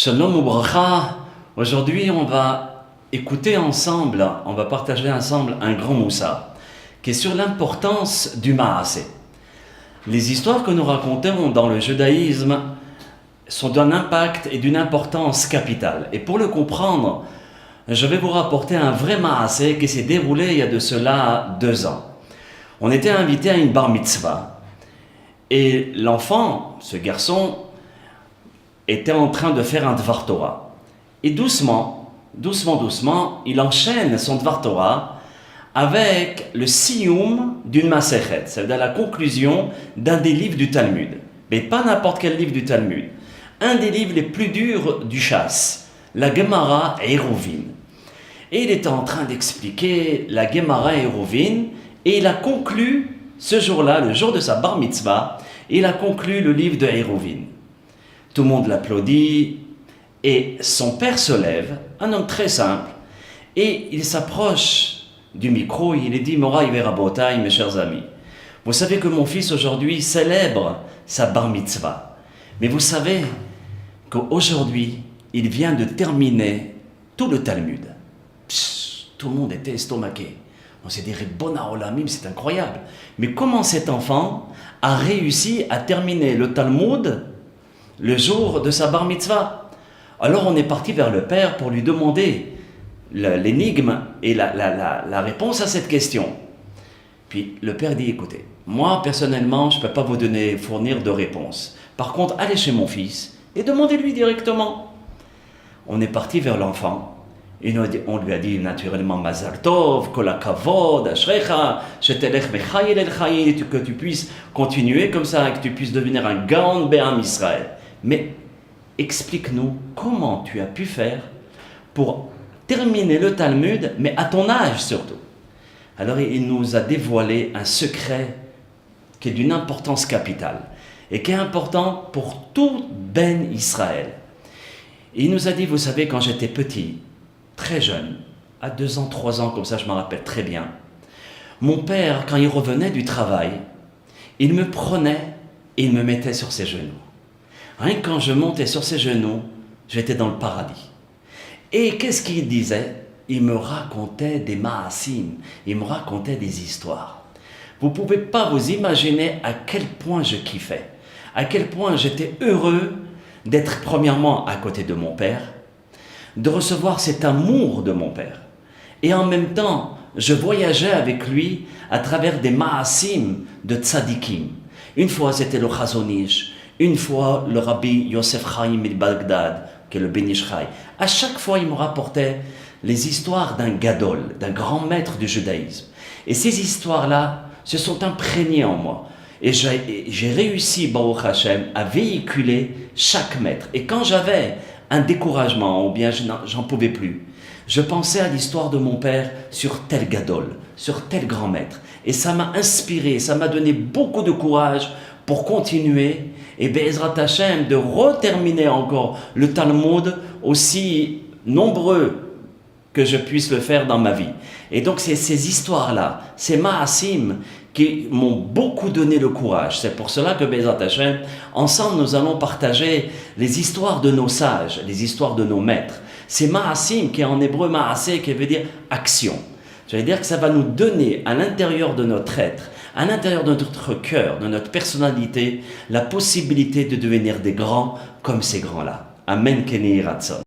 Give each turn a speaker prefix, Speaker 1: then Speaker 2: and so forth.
Speaker 1: Shalom Ubracha. Aujourd'hui, on va écouter ensemble, on va partager ensemble un grand moussa qui est sur l'importance du Maasé. Les histoires que nous racontons dans le judaïsme sont d'un impact et d'une importance capitale. Et pour le comprendre, je vais vous rapporter un vrai Maasé qui s'est déroulé il y a de cela 2 ans. On était invité à une bar mitzvah et l'enfant, ce garçon, était en train de faire un Dvar Torah. Et doucement, il enchaîne son Dvar Torah avec le siyum d'une Masechet, c'est-à-dire la conclusion d'un des livres du Talmud. Mais pas n'importe quel livre du Talmud. Un des livres les plus durs du Chasse, la Gemara Eruvin. Et il était en train d'expliquer la Gemara Eruvin et il a conclu ce jour-là, le jour de sa bar mitzvah, il a conclu le livre de Eruvin. Tout le monde l'applaudit et son père se lève, un homme très simple, et il s'approche du micro et il dit « Moraï Verabotaï, mes chers amis, vous savez que mon fils aujourd'hui célèbre sa bar mitzvah, mais vous savez qu'aujourd'hui, il vient de terminer tout le Talmud. » Tout le monde était estomaqué. On s'est dit « Ribbona Olamim, c'est incroyable. » Mais comment cet enfant a réussi à terminer le Talmud le jour de sa bar mitzvah? Alors on est parti vers le père pour lui demander l'énigme et la réponse à cette question. Puis le père dit, écoutez, moi personnellement je ne peux pas vous fournir de réponse. Par contre, allez chez mon fils et demandez-lui directement. On est parti vers l'enfant et on lui a dit naturellement Mazal Tov, Kol HaKavod, Ashrecha, Shetelech Mechayel El Chayil, que tu puisses continuer comme ça, que tu puisses devenir un Gaon Be'am Israël. Mais explique-nous comment tu as pu faire pour terminer le Talmud, mais à ton âge surtout. Alors il nous a dévoilé un secret qui est d'une importance capitale et qui est important pour tout Ben Israël. Et il nous a dit, vous savez, quand j'étais petit, très jeune, à 2 ans, 3 ans, comme ça je m'en rappelle très bien, mon père, quand il revenait du travail, il me prenait et il me mettait sur ses genoux. Rien que quand je montais sur ses genoux, j'étais dans le paradis. Et qu'est-ce qu'il disait? Il me racontait des ma'asim, il me racontait des histoires. Vous ne pouvez pas vous imaginer à quel point je kiffais, à quel point j'étais heureux d'être premièrement à côté de mon père, de recevoir cet amour de mon père. Et en même temps, je voyageais avec lui à travers des ma'asim de tzadikim. Une fois, c'était le Chazon Ish. Une fois, le rabbi Yosef Chaim de Bagdad, qui est le Ben Ish Chai. À chaque fois, il me rapportait les histoires d'un gadol, d'un grand maître du judaïsme. Et ces histoires-là se sont imprégnées en moi. Et j'ai réussi, Baruch Hashem, à véhiculer chaque maître. Et quand j'avais un découragement, ou bien j'en pouvais plus, je pensais à l'histoire de mon père sur tel gadol, sur tel grand maître. Et ça m'a inspiré, ça m'a donné beaucoup de courage pour continuer et Be'ezrat Hashem de reterminer encore le Talmud aussi nombreux que je puisse le faire dans ma vie. Et donc c'est ces histoires-là, ces ma'asim qui m'ont beaucoup donné le courage. C'est pour cela que Be'ezrat Hashem, ensemble nous allons partager les histoires de nos sages, les histoires de nos maîtres. C'est ma'asim qui est en hébreu ma'asé qui veut dire action. Ça veut dire que ça va nous donner à l'intérieur de notre être, à l'intérieur de notre cœur, de notre personnalité, la possibilité de devenir des grands comme ces grands-là. Amen, Keni Ratson.